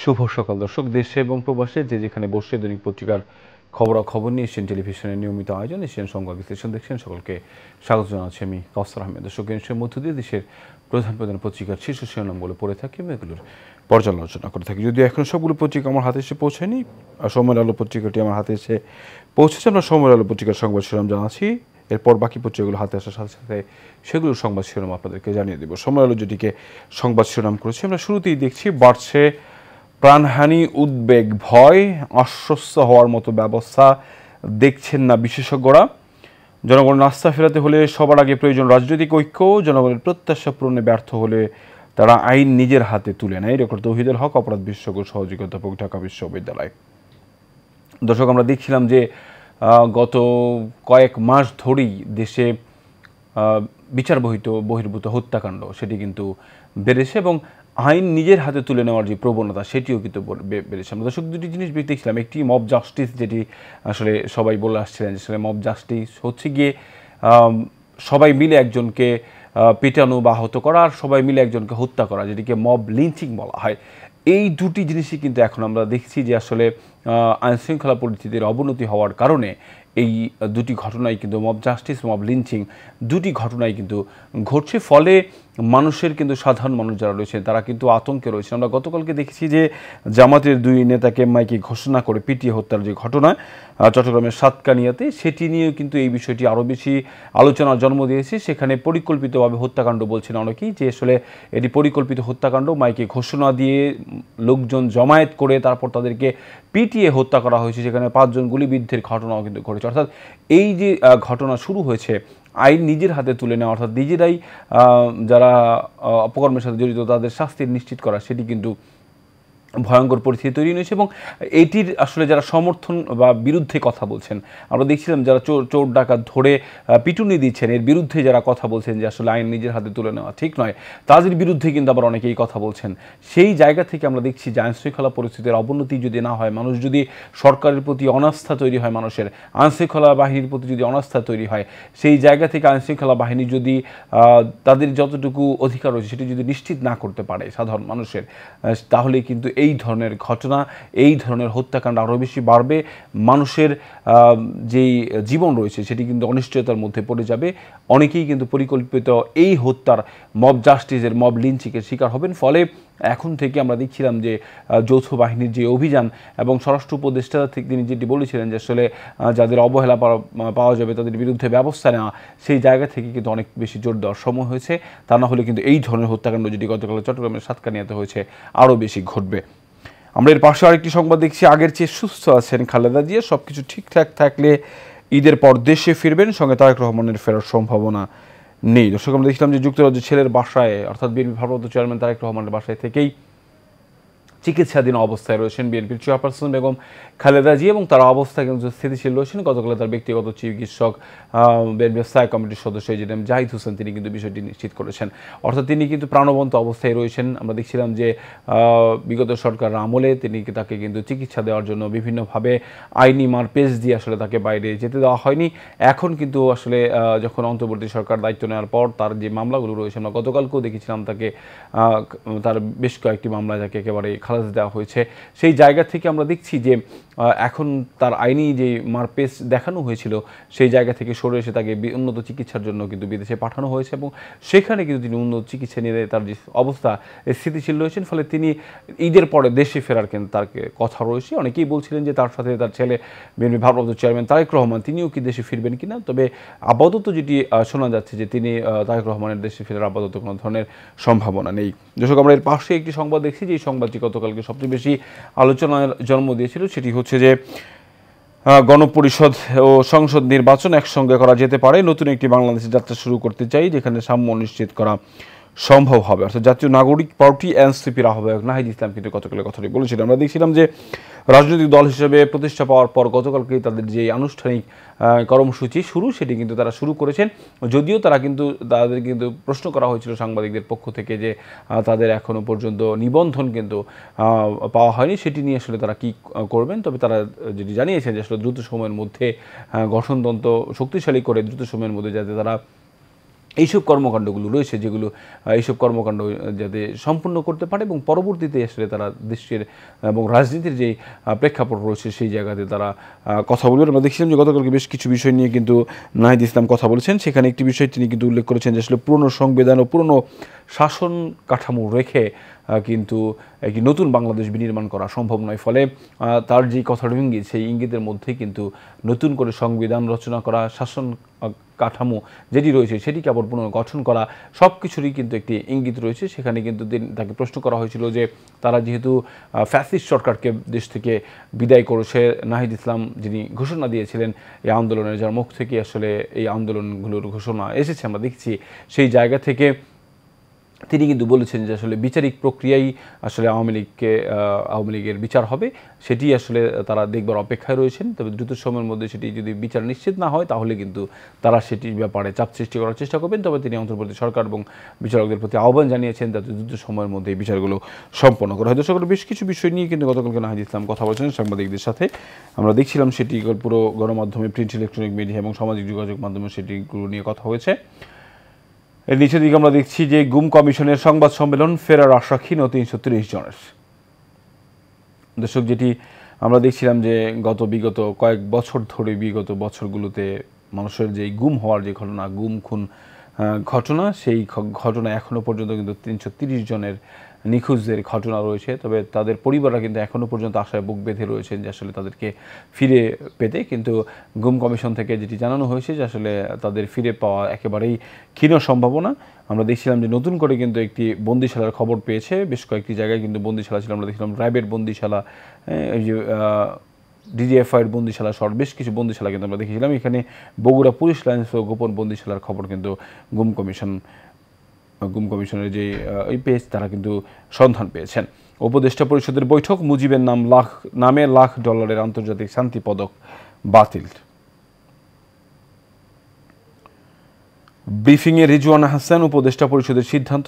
শুভ সকাল দর্শক, দেশে এবং প্রবাসে যে যেখানে বসে দৈনিক পত্রিকার খবরাখবর নিয়ে এশিয়ান টেলিভিশনের নিয়মিত আয়োজন এশিয়ান সংবাদ বিশ্লেষণ দেখছেন। সকলকে স্বাগত জানাচ্ছি আমি কাউসার আহমেদ। দর্শক, এর মধ্য দিয়ে দেশের প্রধান প্রধান পত্রিকার শীর্ষ শিরোনামগুলো পড়ে থাকি এবং এগুলোর পর্যালোচনা করে থাকি। যদিও এখন সবগুলো পত্রিকা আমার হাতে এসে পৌঁছায়নি, সময়ের আলো পত্রিকাটি আমার হাতে এসে পৌঁছেছে। আমরা সময়ের আলো পত্রিকার সংবাদ শিরোনাম জানাচ্ছি, এরপর বাকি পত্রিকাগুলো হাতে আসার সাথে সাথে সেগুলোর সংবাদ শিরোনাম আপনাদেরকে জানিয়ে দেব। সময়ের আলো যেটিকে সংবাদ শিরোনাম করেছি, আমরা শুরুতেই দেখছি বাড়ছে প্রাণহানি, উদ্বেগ, ভয়, আশ্বস্ত হওয়ার মতো ব্যবস্থা দেখছেন না বিশেষজ্ঞরা। জনগণের আস্থা ফেরাতে হলে সবার আগে প্রয়োজন রাজনৈতিক ঐক্য। জনগণের প্রত্যাশা পূরণে ব্যর্থ হলে তারা আইন নিজের হাতে তুলে নেয়। রেকর্ড তৌহিদুল হক, অপরাধ বিশেষজ্ঞ, সহযোগী অধ্যাপক, ঢাকা বিশ্ববিদ্যালয়। দর্শক, আমরা দেখছিলাম যে গত কয়েক মাস ধরেই দেশে বিচার বহির্ভূত হত্যাকাণ্ড সেটি কিন্তু বেড়েছে এবং আইন নিজের হাতে তুলে নেওয়ার যে প্রবণতা সেটিও কিন্তু বেড়েছে। আমরা দর্শক দুটি জিনিস দেখছিলাম, একটি মব জাস্টিস, যেটি আসলে সবাই বলে আসছিলেন যে আসলে মব জাস্টিস হচ্ছে গিয়ে সবাই মিলে একজনকে পেটানো বা আহত করা, আর সবাই মিলে একজনকে হত্যা করা, যেটিকে মব লিঞ্চিং বলা হয়। এই দুটি জিনিসই কিন্তু এখন আমরা দেখছি যে আসলে আইনশৃঙ্খলা পরিস্থিতির অবনতি হওয়ার কারণে এই দুটি ঘটনাই কিন্তু মব জাস্টিস, মব লিঞ্চিং দুটি ঘটনাই কিন্তু ঘটছে। ফলে মানুষের কিন্তু সাধারণ মানুষ যারা রয়েছেন তারা কিন্তু আতঙ্কে রয়েছে। আমরা গতকালকে দেখেছি যে জামাতের দুই নেতাকে মাইকে ঘোষণা করে পিটিয়ে হত্যার যে ঘটনা চট্টগ্রামের সাতকানিয়াতে, সেটি নিয়েও কিন্তু এই বিষয়টি আরও বেশি আলোচনার জন্ম দিয়েছে। সেখানে পরিকল্পিতভাবে হত্যাকাণ্ড বলছেন অনেকেই, যে আসলে এটি পরিকল্পিত হত্যাকাণ্ড। মাইকে ঘোষণা দিয়ে লোকজন জমায়েত করে তারপর তাদেরকে পিটিয়ে হত্যা করা হয়েছে। সেখানে 5 জন গুলিবিদ্ধের ঘটনাও কিন্তু ঘটেছে। অর্থাৎ এই যে ঘটনা শুরু হয়েছে, আইন নিজের হাতে তুলে নেওয়া, অর্থাৎ নিজেরাই যারা অপকর্মের সাথে জড়িত তাদের শাস্তি নিশ্চিত করা, সেটি কিন্তু ভয়ঙ্কর পরিস্থিতি তৈরি হয়েছে। এবং এটির আসলে যারা সমর্থন বা বিরুদ্ধে কথা বলছেন, আমরা দেখছিলাম যারা চোর ডাকাত ধরে পিটুনি দিচ্ছেন, এর বিরুদ্ধে যারা কথা বলছেন যে আসলে আইন নিজের হাতে তুলে নেওয়া ঠিক নয়, তাদের বিরুদ্ধে কিন্তু আবার অনেকেই কথা বলছেন। সেই জায়গা থেকে আমরা দেখছি যে আইনশৃঙ্খলা পরিস্থিতির অবনতি যদি না হয়, মানুষ যদি সরকারের প্রতি অনাস্থা তৈরি হয়, মানুষের আইনশৃঙ্খলা বাহিনীর প্রতি যদি অনাস্থা তৈরি হয়, সেই জায়গা থেকে আইনশৃঙ্খলা বাহিনী যদি তাদের যতটুকু অধিকার রয়েছে সেটি যদি নিশ্চিত না করতে পারে সাধারণ মানুষের, তাহলে কিন্তু এই ধরনের ঘটনা, এই ধরনের হত্যাকাণ্ড আরও বেশি বাড়বে। মানুষের যেই জীবন রয়েছে সেটি কিন্তু অনিশ্চয়তার মধ্যে পড়ে যাবে। অনেকেই কিন্তু পরিকল্পিত এই হত্যার, মব জাস্টিসের, মব লিঞ্চিংয়ের শিকার হবেন। ফলে এখন থেকে আমরা দেখছিলাম যে যৌথ বাহিনীর যে অভিযান এবং স্বরাষ্ট্র উপদেষ্টা থেকে তিনি যেটি বলেছিলেন যে আসলে যাদের অবহেলা পাওয়া যাবে তাদের বিরুদ্ধে ব্যবস্থা নেওয়া, সেই জায়গা থেকে কিন্তু অনেক বেশি জোর দেওয়ার সময় হয়েছে। তা না হলে কিন্তু এই ধরনের হত্যাকাণ্ড যেটি গতকাল চট্টগ্রামের সাতকানিয়াতে হয়েছে আরও বেশি ঘটবে। আমরা এর পাশে আরেকটি সংবাদ দেখছি, আগের চেয়ে সুস্থ আছেন খালেদা জিয়া, সব কিছু ঠিকঠাক থাকলে ঈদের পর দেশে ফিরবেন, সঙ্গে তারেক রহমানের ফেরার সম্ভাবনা নেই। দর্শক, আমরা দেখছিলাম যে যুক্তরাজ্যের ছেলের বাসায়, অর্থাৎ বিএনপি ভারপ্রাপ্ত চেয়ারম্যান তারেক রহমানের বাসায় থেকেই চিকিৎসাধীন অবস্থায় রয়েছেন বিএনপির চেয়ারপারসন বেগম খালেদা জিয়া এবং তার অবস্থা কিন্তু স্থিতিশীল রয়েছেন। গতকাল তার ব্যক্তিগত চিকিৎসক বিএনপির স্থায়ী কমিটির সদস্য এজিএম জাহিদ হোসেন তিনি কিন্তু বিষয়টি নিশ্চিত করেছেন। অর্থাৎ তিনি কিন্তু প্রাণবন্ত অবস্থায় রয়েছেন। আমরা দেখছিলাম যে বিগত সরকারের আমলে তাকে কিন্তু চিকিৎসা দেওয়ার জন্য বিভিন্নভাবে আইনি মারপেচ দিয়ে আসলে তাকে বাইরে যেতে দেওয়া হয়নি। এখন কিন্তু আসলে যখন অন্তর্বর্তী সরকার দায়িত্ব নেওয়ার পর তার যে মামলাগুলো রয়েছে, আমরা গতকালকেও দেখেছিলাম তাকে তার বেশ কয়েকটি মামলায় তাকে একেবারে খালাস দেওয়া হয়েছে। সেই জায়গা থেকে আমরা দেখছি যে এখন তার আইনি যে মারপেচ দেখানো হয়েছিল সেই জায়গা থেকে সরে এসে তাকে উন্নত চিকিৎসার জন্য কিন্তু বিদেশে পাঠানো হয়েছে এবং সেখানে কিন্তু তিনি উন্নত চিকিৎসা নিয়ে তার যে অবস্থা স্থিতিশীল রয়েছেন। ফলে তিনি ঈদের পরে দেশে ফেরার কিন্তু তার কথা রয়েছে। অনেকেই বলছিলেন যে তার সাথে তার ছেলে বিএনপি ভারপ্রাপ্ত চেয়ারম্যান তারেক রহমান তিনিও কি দেশে ফিরবেন কিনা। তবে আপাতত যেটি শোনা যাচ্ছে যে তিনি তারেক রহমানের দেশে ফেরার আপাতত কোনো ধরনের সম্ভাবনা নেই। দর্শক, আমরা এর পাশে একটি সংবাদ দেখছি যে এই সংবাদটি গতকালকে সবচেয়ে বেশি আলোচনার জন্ম দিয়েছিল। সেটি হচ্ছে যে গণপরিষদ ও সংসদ নির্বাচন একসঙ্গে করা যেতে পারে, নতুন একটি বাংলাদেশের যাত্রা শুরু করতে চাই যেখানে সাম্য নিশ্চিত করা সম্ভব হবে। অর্থাৎ জাতীয় নাগরিক পার্টি এনসিপির আহ্বায়ক নাহিদ ইসলাম কিন্তু গতকালের কথাটি বলেছিলেন। আমরা দেখছিলাম যে রাজনৈতিক দল হিসেবে প্রতিষ্ঠা পাওয়ার পর গতকালকেই তাদের যে আনুষ্ঠানিক কর্মসূচি শুরু সেটি কিন্তু তারা শুরু করেছেন। যদিও তাদের কিন্তু প্রশ্ন করা হয়েছিল সাংবাদিকদের পক্ষ থেকে যে তাদের এখনও পর্যন্ত নিবন্ধন কিন্তু পাওয়া হয়নি, সেটি নিয়ে আসলে তারা কী করবেন। তবে তারা যেটি জানিয়েছেন যে আসলে দ্রুত সময়ের মধ্যে গঠনতন্ত্র শক্তিশালী করে দ্রুত সময়ের মধ্যে যাতে তারা এইসব কর্মকাণ্ডগুলো রয়েছে, যেগুলো এইসব কর্মকাণ্ড যাতে সম্পূর্ণ করতে পারে এবং পরবর্তীতে আসলে তারা দেশের এবং রাজনীতির যে প্রেক্ষাপট রয়েছে সেই জায়গাতে তারা কথা বলবেন। আমরা দেখছিলাম যে গতকালকে বেশ কিছু বিষয় নিয়ে কিন্তু নাহিদ ইসলাম কথা বলেছেন। সেখানে একটি বিষয় তিনি কিন্তু উল্লেখ করেছেন যে আসলে পুরনো সংবিধান ও পুরনো শাসন কাঠামো রেখে কিন্তু একটি নতুন বাংলাদেশ বিনির্মাণ করা সম্ভব নয়। ফলে তার যেই কথার ইঙ্গিত, সেই ইঙ্গিতের মধ্যে কিন্তু নতুন করে সংবিধান রচনা করা, শাসন কাঠামো যেটি রয়েছে সেটিকে আবার পুনর্গঠন করা, সব কিছুরই কিন্তু একটি ইঙ্গিত রয়েছে। সেখানে কিন্তু তাকে প্রশ্ন করা হয়েছিল যে তারা যেহেতু ফ্যাসিস্ট সরকারকে দেশ থেকে বিদায় করেছে, নাহিদ ইসলাম যিনি ঘোষণা দিয়েছিলেন এই আন্দোলনের, যার মুখ থেকে আসলে এই আন্দোলনগুলোর ঘোষণা এসেছে আমরা দেখছি, সেই জায়গা থেকে তিনি কিন্তু বলেছেন যে আসলে বিচারিক প্রক্রিয়াই আসলে আওয়ামী লীগের বিচার হবে, সেটি আসলে তারা দেখবার অপেক্ষায় রয়েছেন। তবে দ্রুত সময়ের মধ্যে সেটি যদি বিচার নিশ্চিত না হয় তাহলে কিন্তু তারা সেটির ব্যাপারে চাপ সৃষ্টি করার চেষ্টা করবেন। তবে তিনি অন্তর্বর্তী সরকার এবং বিচারকদের প্রতি আহ্বান জানিয়েছেন যাতে দ্রুত সময়ের মধ্যে এই বিচারগুলো সম্পন্ন করা হয়। দর্শক, বেশ কিছু বিষয় নিয়ে কিন্তু গতকালকে নাহিদ ইসলাম কথা বলেছেন সাংবাদিকদের সাথে। আমরা দেখছিলাম সেটি পুরো গণমাধ্যমে, প্রিন্ট, ইলেকট্রনিক মিডিয়া এবং সামাজিক যোগাযোগ মাধ্যমে সেটিগুলো নিয়ে কথা হয়েছে। এর নিচের দিকে আমরা দেখছি যে গুম কমিশনের সংবাদ সম্মেলন, ফেরার আশা ক্ষীণ ৩৩০ জনের। দর্শক, যেটি আমরা দেখছিলাম যে বিগত কয়েক বছর ধরে, বিগত বছরগুলোতে মানুষের যে গুম হওয়ার যে ঘটনা, গুম খুন ঘটনা, সেই ঘটনা এখনও পর্যন্ত কিন্তু ৩৩০ জনের নিখোঁজদের ঘটনা রয়েছে। তবে তাদের পরিবাররা কিন্তু এখনও পর্যন্ত আশায় বুক বেঁধে রয়েছেন যে আসলে তাদেরকে ফিরে পেতে। কিন্তু গুম কমিশন থেকে যেটি জানানো হয়েছে যে আসলে তাদের ফিরে পাওয়া একেবারেই ক্ষীণ সম্ভাবনা। আমরা দেখছিলাম যে নতুন করে কিন্তু একটি বন্দিশালার খবর পেয়েছে, বেশ কয়েকটি জায়গায় কিন্তু বন্দিশালা ছিল। আমরা দেখছিলাম র্যাবের বন্দিশালা, এই যে ডিজিএফআইয়ের বন্দিশালা সহ বেশ কিছু বন্দিশালা কিন্তু আমরা দেখেছিলাম। এখানে বগুড়া পুলিশ লাইন্স ও গোপন বন্দিশালার খবর কিন্তু গুম কমিশনের যে ওই পেজ, তারা কিন্তু সন্ধান পেয়েছেন। উপদেষ্টা পরিষদের বৈঠক, মুজিবের নামে লাখ ডলারের আন্তর্জাতিক শান্তি পদক বাতিল। ব্রিফিংয়ে রিজওয়ানা হাসান, উপদেষ্টা পরিষদের সিদ্ধান্ত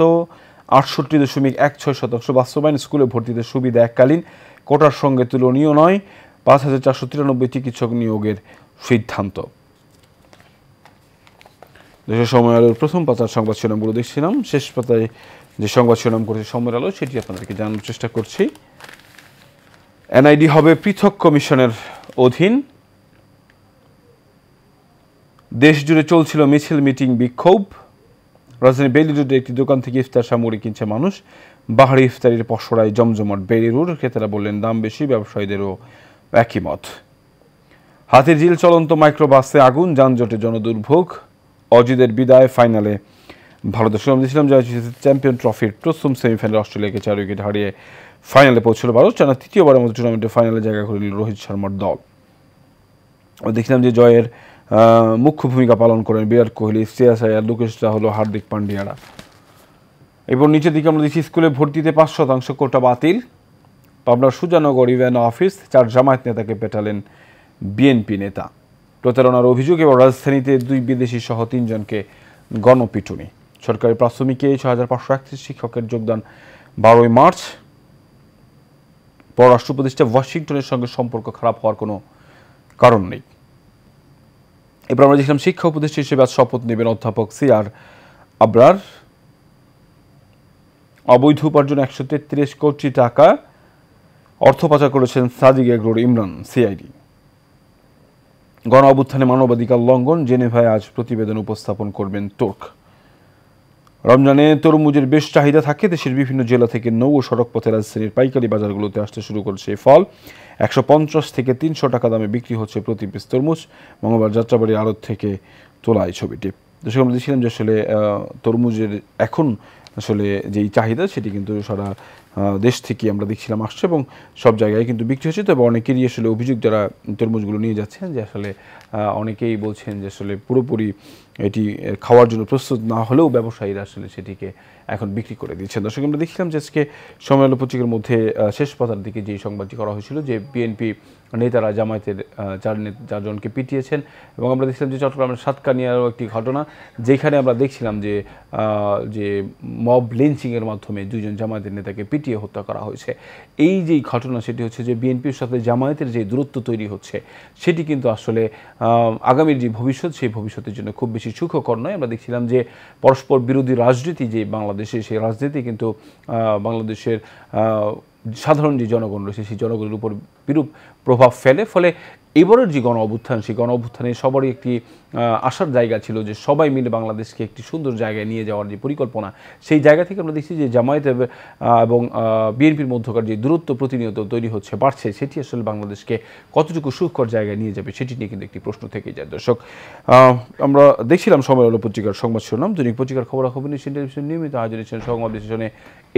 ৬৮.16% বাস্তবায়ন, স্কুলে ভর্তিতে সুবিধা এককালীন, কোটার সঙ্গে তুলনীয় নয়, ৫,৪৯৩ চিকিৎসক নিয়োগের সিদ্ধান্ত। দেশের সময় আলোর প্রথম পাতার সংবাদ শিরোনামগুলো দেখছিলাম। শেষ পাতায় যে সংবাদ শিরোনাম করেছে সময়ের আলো, সেটি আপনাদেরকে জানানোর চেষ্টা করছি। এনআইডি হবে পৃথক কমিশনের অধীন। দেশ জুড়ে চলছিল মিছিল, মিটিং, বিক্ষোভ। রাজধানী বেইলি রোডে একটি দোকান থেকে ইফতার সামগ্রী কিনছে মানুষ। বাহারি ইফতারির পসরায় জমজমাট বেইলি রোড। ক্রেতারা বললেন দাম বেশি, ব্যবসায়ীদেরও একই মত। হাতির ঝিল চলন্ত মাইক্রোবাসে আগুন, যানজটে জনদুর্ভোগ। অজিদের বিদায়, ফাইনালে ভারতের সুনাম দিয়েছিলাম যে চ্যাম্পিয়ন ট্রফির প্রথম সেমিফাইনালে অস্ট্রেলিয়াকে 4 উইকেট হারিয়ে ফাইনালে পৌঁছল ভারত। টানা তৃতীয়বারের মতো টুর্নামেন্টে ফাইনালে জায়গা করে নিল রোহিত শর্মার দল। দেখছিলাম যে জয়ের মুখ্য ভূমিকা পালন করেন বিরাট কোহলি, শ্রেয়াস আয়ার, লোকেশ রাহুল, হার্দিক পান্ডিয়ারা। এবং নিচের দিকে আমরা দেখছি স্কুলে ভর্তিতে ৫% কোটা বাতিল। পাবনার সুজানগর ইউএনও অফিস, 4 জামায়াত নেতাকে পেটালেন বিএনপি নেতা। প্রতারণার অভিযোগ এবং রাজধানীতে 2 বিদেশি সহ 3 জনকে গণপিটুনি। সরকারি প্রাথমিকে ৬,৫৩১ শিক্ষকের যোগদান 12ই মার্চ। পররাষ্ট্র উপদেষ্টা, ওয়াশিংটনের সঙ্গে সম্পর্ক খারাপ হওয়ার কোনো কারণ নেই। এবার আমরা দেখলাম শিক্ষা উপদেষ্টা হিসেবে আজ শপথ নেবেন অধ্যাপক সিআর আবরার। অবৈধ উপার্জন ১৩৩ কোটি টাকা অর্থ পাচার করেছেন সাদিক এগ্রোর ইমরান, সিআইডি। গণ অভ্যুত্থানে মানবাধিকার লঙ্ঘন, জেনেভায় আজ প্রতিবেদন উপস্থাপন করবেন তুর্ক। রমজানে তরমুজের বেশ চাহিদা থাকে। দেশের বিভিন্ন জেলা থেকে নৌ ও সড়ক পথে রাজধানীর পাইকারি বাজারগুলোতে আসতে শুরু করেছে এই ফল। ১৫০ থেকে ৩০০ টাকা দামে বিক্রি হচ্ছে প্রতি পিস তরমুজ। মঙ্গলবার যাত্রাবাড়ির আড়ত থেকে তোলা এই ছবিটি। দর্শক, আমরা দেখছিলাম যে আসলে তরমুজের এখন আসলে যেই চাহিদা, সেটি কিন্তু সারা দেশ থেকে আমরা দেখছিলাম আসছে এবং সব জায়গায় কিন্তু বিক্রি হচ্ছে। তবে অনেকেরই আসলে অভিযোগ, যারা তরমুজগুলো নিয়ে যাচ্ছেন, যে আসলে অনেকেই বলছেন যে আসলে পুরোপুরি এটি খাওয়ার জন্য প্রস্তুত না হলেও ব্যবসায়ীরা আসলে সেটিকে এখন বিক্রি করে দিচ্ছেন। দর্শক, আমরা দেখছিলাম যে আজকে সময় আলো পত্রিকার মধ্যে শেষ পাতার দিকে যে সংবাদটি করা হয়েছিল যে বিএনপি নেতারা জামায়াতের 4 জনকে পিটিয়েছেন। এবং আমরা দেখছিলাম যে চট্টগ্রামের সাতকানিয়ারও একটি ঘটনা, যেখানে আমরা দেখছিলাম যে মব লিঞ্চিংয়ের মাধ্যমে 2 জন জামায়াতের নেতাকে পিটিয়ে পিটিয়ে হত্যা করা হয়েছে। এই যে ঘটনা সেটি হচ্ছে যে বিএনপির সাথে জামায়াতের যে দূরত্ব তৈরি হচ্ছে সেটি কিন্তু আসলে আগামীর যে ভবিষ্যৎ সেই ভবিষ্যতের জন্য খুব বেশি সুখকর নয়। আমরা দেখছিলাম যে পরস্পর বিরোধী রাজনীতি যে বাংলাদেশে সেই রাজনীতি কিন্তু বাংলাদেশের সাধারণ যে জনগণ রয়েছে সেই জনগণের উপর বিরূপ প্রভাব ফেলে। ফলে এবারের যে গণ অভ্যুত্থান সেই গণ অভ্যুত্থানে সবারই একটি আশার জায়গা ছিল যে সবাই মিলে বাংলাদেশকে একটি সুন্দর জায়গায় নিয়ে যাওয়ার যে পরিকল্পনা, সেই জায়গা থেকে আমরা দেখছি যে জামায়াত এবং বিএনপির মধ্যকার যে দূরত্ব প্রতিনিয়ত তৈরি হচ্ছে, বাড়ছে, সেটি আসলে বাংলাদেশকে কতটুকু সুখকর জায়গায় নিয়ে যাবে সেটি নিয়ে কিন্তু একটি প্রশ্ন থেকেই যায়। দর্শক, আমরা দেখছিলাম সময় আলো পত্রিকার সংবাদ শিরোনাম। দৈনিক পত্রিকার খবরাখবর নিয়ে টেলিভিশন নিয়মিত আয়োজন সংবাদ বিশ্লেষণে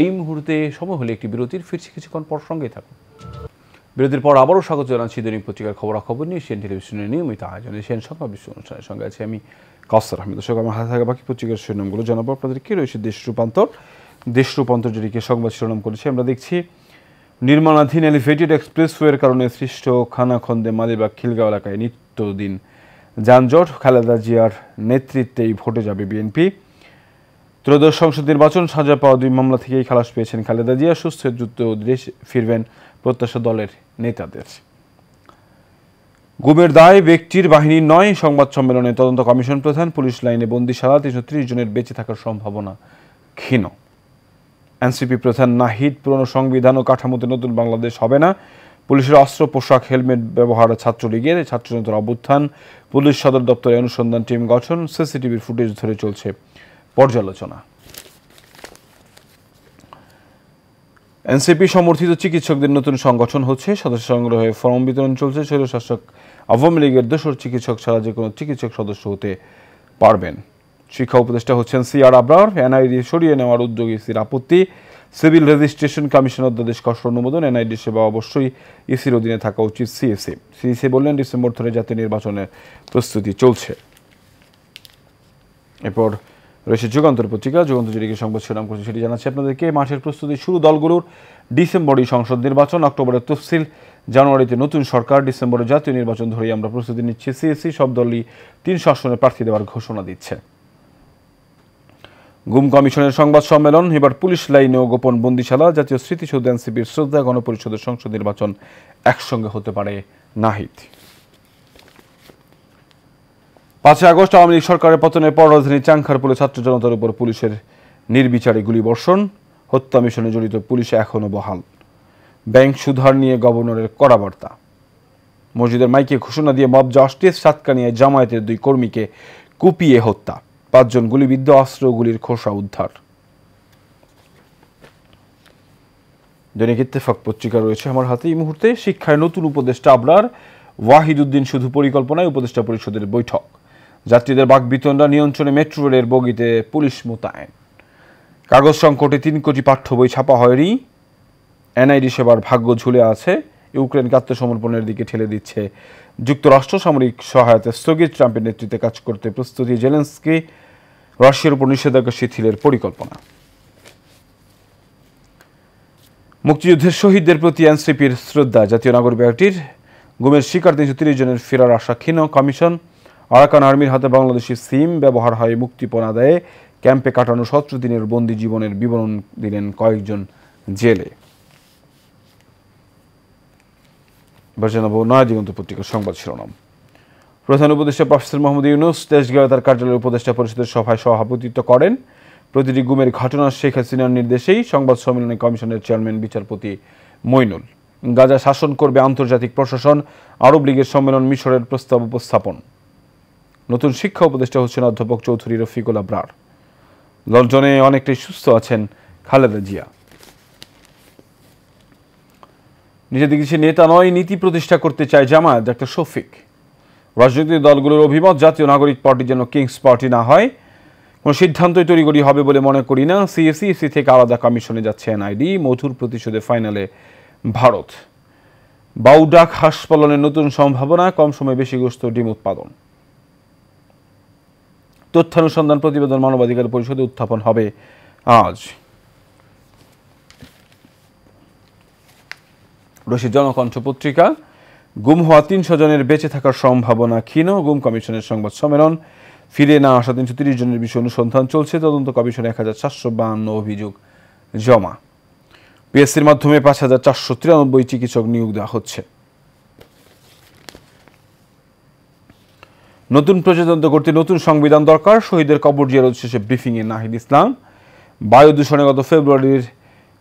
এই মুহূর্তে সময় হলে একটি বিরতির, ফিরছি কিছুক্ষণ পর, সঙ্গেই থাকুন। বিরতির পর আবারও স্বাগত জানাচ্ছি দৈনিক পত্রিকার খবরাখবর নিয়ে সেন টেলিভিশনের নিয়মিত আয়োজনে সেন সংবাদ বিশ্লেষণ অনুষ্ঠানের সঙ্গে আছে আমি কাউসার আহমেদ। দর্শক, আমার হাতে থাকা বাকি পত্রিকার শিরোনামগুলো জানাবো আপনাদের। কি রয়েছে দেশ রূপান্তর যেটিকে সংবাদ শিরোনাম করেছে। আমরা দেখছি নির্মাণাধীন এলিভেটেড এক্সপ্রেসওয়ের কারণে সৃষ্ট খানাখন্দে মালিবাগ খিলগাঁও এলাকায় নিত্যদিন যানজট। খালেদা জিয়ার নেতৃত্বেই ভোটে যাবে বিএনপি। ত্রয়োদশ সংসদ নির্বাচন, সাজা পাওয়া 2 মামলা থেকেই খালাস পেয়েছেন খালেদা জিয়া। সুস্থ দ্রুত দেশ ফিরবেন প্রত্যাশা দলের নেতাদের। গুমের দায় ব্যক্তির বাহিনীর নয়, সংবাদ সম্মেলনে তদন্ত কমিশন প্রধান। পুলিশ লাইনে বন্দিশালা, 330 জনের বেঁচে থাকার সম্ভাবনা ক্ষীণ। এনসিপি প্রধান নাহিদ, পুরনো সংবিধান ও কাঠামোতে নতুন বাংলাদেশ হবে না। পুলিশের অস্ত্র, পোশাক, হেলমেট ব্যবহার ছাত্রলীগের। ছাত্রজনতার অভ্যুত্থান, পুলিশ সদর দপ্তরে অনুসন্ধান টিম গঠন। সিসিটিভির ফুটেজ ধরে চলছে পর্যালোচনা। এনসিপি সমর্থিত চিকিৎসকদের নতুন সংগঠন হচ্ছে, সদস্য সংগ্রহে ফর্ম বিতরণ চলছে। স্বৈরশাসক আওয়ামী লীগের দোসর চিকিৎসক ছাড়া যে কোনো চিকিৎসক সদস্য হতে পারবেন। শিক্ষা উপদেষ্টা হচ্ছেন সিআর আবরার। এনআইডি সরিয়ে নেওয়ার উদ্যোগ ইসির আপত্তি। সিভিল রেজিস্ট্রেশন কমিশন অধ্যাদেশ খসড়া অনুমোদন। এনআইডি সেবা অবশ্যই ইসির অধীনে থাকা উচিত সিএসি বললেন ডিসেম্বর ধরে জাতীয় নির্বাচনের প্রস্তুতি চলছে। এরপর রয়েছে যুগান্তর পত্রিকা। যুগান্তর যেটিকে সংবাদ শিরোনাম করছে সেটি জানাচ্ছে আপনাদেরকে মাঠের প্রস্তুতি শুরু দলগুলোর। ডিসেম্বরেই সংসদ নির্বাচন, অক্টোবরে তফসিল, জানুয়ারিতে নতুন সরকার, ডিসেম্বরে জাতীয় নির্বাচন ধরেই আমরা প্রস্তুতি নিচ্ছি। সিএসি সব দলই 300 আসনে প্রার্থী দেওয়ার ঘোষণা দিচ্ছে। গুম কমিশনের সংবাদ সম্মেলন, এবার পুলিশ লাইনে ও গোপন বন্দিশালা। জাতীয় স্মৃতিসৌধ, এনসিপির শ্রদ্ধা, গণপরিষদের সংসদ নির্বাচন একসঙ্গে হতে পারে নাহিদ। 5 আগস্ট আওয়ামী লীগ সরকারের পতনের পর রাজধানীর চাংখারপুলে ছাত্র জনতার উপর পুলিশের নির্বিচারে গুলিবর্ষণ। হত্যা মিশনে জড়িত পুলিশ এখনও বহাল। ব্যাংক সুধার নিয়ে গভর্নরের কড়া বার্তা। মসজিদের মাইকে ঘোষণা দিয়ে মব জাস্টিস। সাতকানিয়ায় জামায়াতের 2 কর্মীকে কুপিয়ে হত্যা। 5 জন গুলিবিদ্ধ, অস্ত্র গুলির খোসা উদ্ধার। দৈনিক ইত্তেফাক পত্রিকা রয়েছে আমার হাতে এই মুহূর্তে। শিক্ষায় নতুন উপদেষ্টা আবরার। ওয়াহিদুদ্দিন শুধু পরিকল্পনায়, উপদেষ্টা পরিষদের বৈঠক। যাত্রীদের বাকবিতণ্ডা নিয়ন্ত্রণে মেট্রো রেলের বগিতে পুলিশ মোতায়েন। কাগজ সংকটে 3 কোটি পাঠ্য বই ছাপা হয়নি। এনআইডি সেবার ভাগ্য ঝুলে আছে। ইউক্রেনকে আত্মসমর্পণের দিকে ঠেলে দিচ্ছে যুক্তরাষ্ট্র। সামরিক সহায়তা স্থগিত, ট্রাম্পের নেতৃত্বে কাজ করতে প্রস্তুতি জেলেনস্কি। রাশিয়ার উপর নিষেধাজ্ঞা শিথিলের পরিকল্পনা। মুক্তিযুদ্ধের শহীদদের প্রতি এনসিপির শ্রদ্ধা। জাতীয় নাগরিক পার্টির গুমের শিকার 330 জনের ফেরার আশা ক্ষীণ। কমিশন, আরাকান আর্মির হাতে বাংলাদেশি সিম ব্যবহার হয় মুক্তিপণ আদায়ে। ক্যাম্পে কাটানো 17 দিনের বন্দি জীবনের বিবরণ দিলেন কয়েকজন জেলে। এবার জানাবো নয়াদিগন্ত পত্রিকার সংবাদ শিরোনাম। প্রধান উপদেষ্টা প্রফেসর মোহাম্মদ ইউনূস দেশগাঁয়ে তার কার্যালয়ের উপদেষ্টা পরিষদের সভায় সভাপতিত্ব করেন। প্রতিটি গুমের ঘটনা শেখ হাসিনার নির্দেশেই। সংবাদ সম্মেলনে কমিশনের চেয়ারম্যান বিচারপতি মইনুল। গাজা শাসন করবে আন্তর্জাতিক প্রশাসন। আরব লীগের সম্মেলন, মিশরের প্রস্তাব উপস্থাপন। নতুন শিক্ষা উপদেষ্টা হচ্ছেন অধ্যাপক চৌধুরী রফিকুল আবরার। লন্ডনে অনেকটাই সুস্থ আছেন খালেদা জিয়া। নিজেদের কিছু নেতা নয়, নীতি প্রতিষ্ঠা করতে চায় জামায়াত, ডক্টর শফিক। রাজনৈতিক দলগুলোর অভিমত, জাতীয় নাগরিক পার্টি যেন কিংস পার্টি না হয়। কোনো সিদ্ধান্তই তড়িঘড়ি হবে বলে মনে করি না। সিএসি থেকে আলাদা কমিশনে যাচ্ছে এনআইডি। মধুর প্রতিশোধে ফাইনালে ভারত। বাউডাক হাঁস পালনের নতুন সম্ভাবনা, কম সময়ে বেশি গোশত ডিম উৎপাদন। তথ্যানুসন্ধান প্রতিবেদন মানবাধিকার পরিষদে উত্থাপন হবে আজ। রয়েছে জনকণ্ঠ পত্রিকা। গুম হওয়া 300 জনের বেঁচে থাকার সম্ভাবনা ক্ষীণ। গুম কমিশনের সংবাদ সম্মেলন। ফিরে না আসা 330 জনের বিষয়ে অনুসন্ধান চলছে। তদন্ত কমিশনে 1752 অভিযোগ জমা। পিএসসির মাধ্যমে ৫,৪৯৩ চিকিৎসক নিয়োগ দেওয়া হচ্ছে। নতুন প্রজাতন্ত্র করতে নতুন সংবিধান দরকার, শহীদের কবর জিয়ারত শেষে ব্রিফিংয়ে নাহিদ ইসলাম। বায়ু দূষণে গত ফেব্রুয়ারির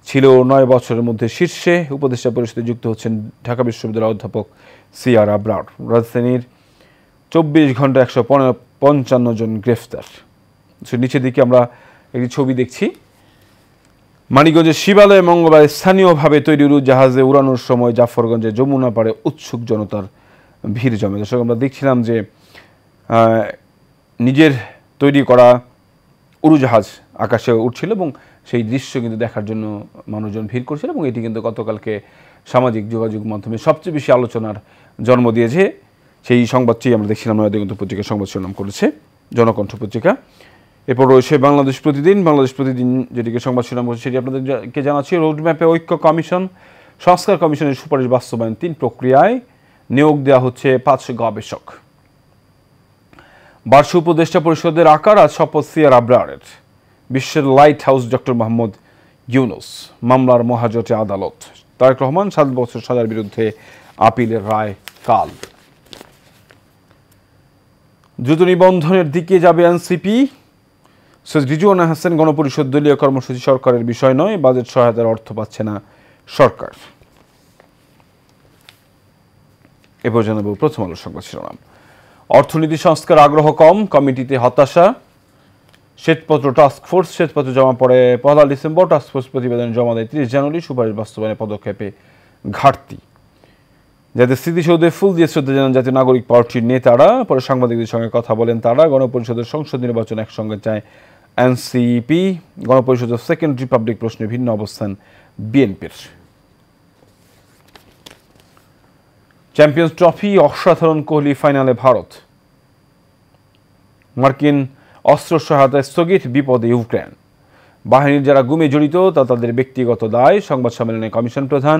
ছিল ৯ বছরের মধ্যে শীর্ষে, উপদেষ্টা পরিষদে যুক্ত হচ্ছেন ঢাকা বিশ্ববিদ্যালয়ের অধ্যাপক সিআর আবরার। রাজধানীর ২৪ ঘন্টা ১৫৫ জন গ্রেফতার। নিচের দিকে আমরা একটি ছবি দেখছি। মানিকগঞ্জের শিবালয়ে মঙ্গলবার স্থানীয়ভাবে তৈরি উড়োজাহাজে উড়ানোর সময় জাফরগঞ্জে যমুনা পাড়ে উৎসুক জনতার ভিড় জমে। দর্শক, আমরা দেখছিলাম যে নিজের তৈরি করা উড়োজাহাজ আকাশে উঠছিল এবং সেই দৃশ্য কিন্তু দেখার জন্য মানুষজন ভিড় করছিল এবং এটি কিন্তু গতকালকে সামাজিক যোগাযোগ মাধ্যমে সবচেয়ে বেশি আলোচনার জন্ম দিয়েছে। সেই সংবাদটি আমরা দেখছিলাম নয়াদিগন্ত পত্রিকার সংবাদ শিরোনাম করেছে জনকণ্ঠ পত্রিকা। এরপর রয়েছে বাংলাদেশ প্রতিদিন। বাংলাদেশ প্রতিদিন যেটিকে সংবাদ শিরোনাম করেছে সেটি আপনাদেরকে জানাচ্ছি। রোডম্যাপে ঐক্য কমিশন, সংস্কার কমিশনের সুপারিশ বাস্তবায়ন ৩ প্রক্রিয়ায় নিয়োগ দেওয়া হচ্ছে ৫ গবেষক। বার্ষিক উপদেষ্টা পরিষদের আকার আজ শপথ সিআর আবরারের। বিশ্বের light house doctor Mohammad Yunus, মামলার মহাজোটে আদালত। তারেক রহমান ৭ বছর সাজার বিরুদ্ধে আপিলের রায় কাল। দ্রুত নিবন্ধনের দিকে যাবে এনসিপি। সৈয়দ রিজওয়ানা হাসান, গণপরিষদ দলীয় কর্মসূচি সরকারের বিষয় নয়, বাজেট সহায়তার অর্থ পাচ্ছে না সরকার। এরপর জানাবো প্রথম আলো সংবাদ শিরোনাম। অর্থনীতি সংস্কার আগ্রহ কম, কমিটিতে হতাশা। শ্বেতপত্র টাস্কফোর্স, শ্বেতপত্র জমা পড়ে ১ ডিসেম্বর, টাস্কফোর্স প্রতিবেদন জমা দেয় ৩০ জানুয়ারি। সুপারিশ বাস্তবায়নে পদক্ষেপে ঘাটতি। যাদের স্মৃতিসৌধে ফুল দিয়ে শ্রদ্ধা জানান জাতীয় নাগরিক পার্টির নেতারা, পরে সাংবাদিকদের সঙ্গে কথা বলেন তারা। গণপরিষদের সংসদ নির্বাচন একসঙ্গে চায় এনসিপি। গণপরিষদের সেকেন্ড রিপাবলিক প্রশ্নে ভিন্ন অবস্থান বিএনপির। চ্যাম্পিয়ন্স ট্রফি, অসাধারণ কোহলি ফাইনালে ভারত। মার্কিন অস্ত্র সহায়তায় স্থগিত, বিপদে ইউক্রেন। বাহিনীর যারা গুমে জড়িত তা তাদের ব্যক্তিগত দায়। সংবাদ সম্মেলনে কমিশন প্রধান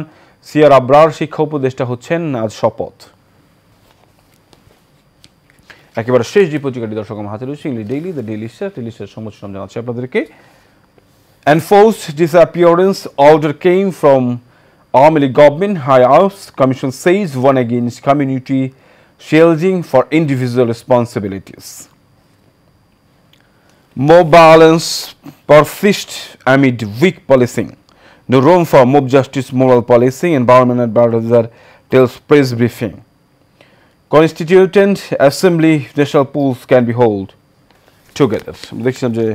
সিআর আবরার শিক্ষা উপদেষ্টা হচ্ছেন আজ শপথ। একেবারে শেষ যে পত্রিকাটি দর্শক আমার হাতে রয়েছে, English daily, the daily star. Daily star সংবাদ শিরোনাম জানাচ্ছি আপনাদেরকে। Enforced disappearance order came from Awami League government. High House Commission says one against community shielding for individual responsibilities. Mob violence persists amid weak policing. No room for mob justice, moral policing. Environment advisor tells press briefing. Constituent Assembly national pools can be held together. দেখছিলাম যে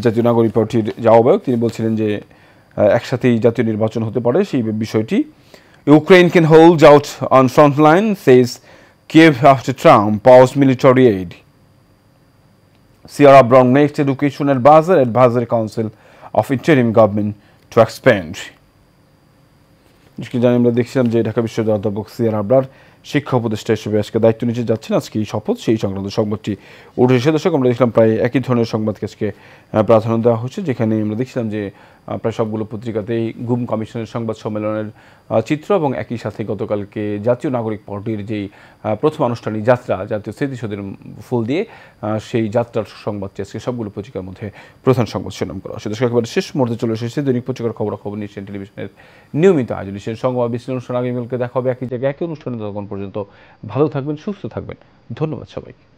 জাতীয় নাগরিক পার্টির যে আহ্বায়ক তিনি বলছিলেন যে একসাথেই জাতীয় নির্বাচন হতে পারে সেই বিষয়টি। Ukraine can hold out on front line, says Kiev after Trump paused military aid. Sierra Brown next education advisory council of interim government to expand. জানি আমরা দেখছিলাম যে ঢাকা বিশ্ববিদ্যালয়ের অধ্যাপক সিআর আবরার শিক্ষা উপদেষ্টা হিসেবে আজকে দায়িত্ব নিতে যাচ্ছেন। আজকে এই শপথ, সেই সংক্রান্ত সংবাদটি উঠে এসে দর্শক আমরা দেখলাম প্রায় একই ধরনের সংবাদকে আজকে প্রাধান্য দেওয়া হচ্ছে, যেখানে আমরা দেখছিলাম যে প্রায় সবগুলো পত্রিকাতেই গুম কমিশনের সংবাদ সম্মেলনের চিত্র এবং একই সাথে গতকালকে জাতীয় নাগরিক পার্টির যেই প্রথম আনুষ্ঠানিক যাত্রা জাতীয় স্মৃতিসৌধের ফুল দিয়ে সেই যাত্রার সংবাদটি আজকে সবগুলো পত্রিকার মধ্যে প্রধান সংবাদ শিরোনাম করা হচ্ছে। দর্শক একেবারে শেষ মুহূর্তে চলে এসেছে দৈনিক পত্রিকার খবর নিচ্ছেন টেলিভিশনের নিয়মিত আয়োজন নিচ্ছেন সংবাদ বিশ্লেষণ অনুষ্ঠান। আগামীকালকে দেখা হবে একই জায়গায় একই অনুষ্ঠানে। তখন পর্যন্ত ভালো থাকবেন, সুস্থ থাকবেন। ধন্যবাদ সবাইকে।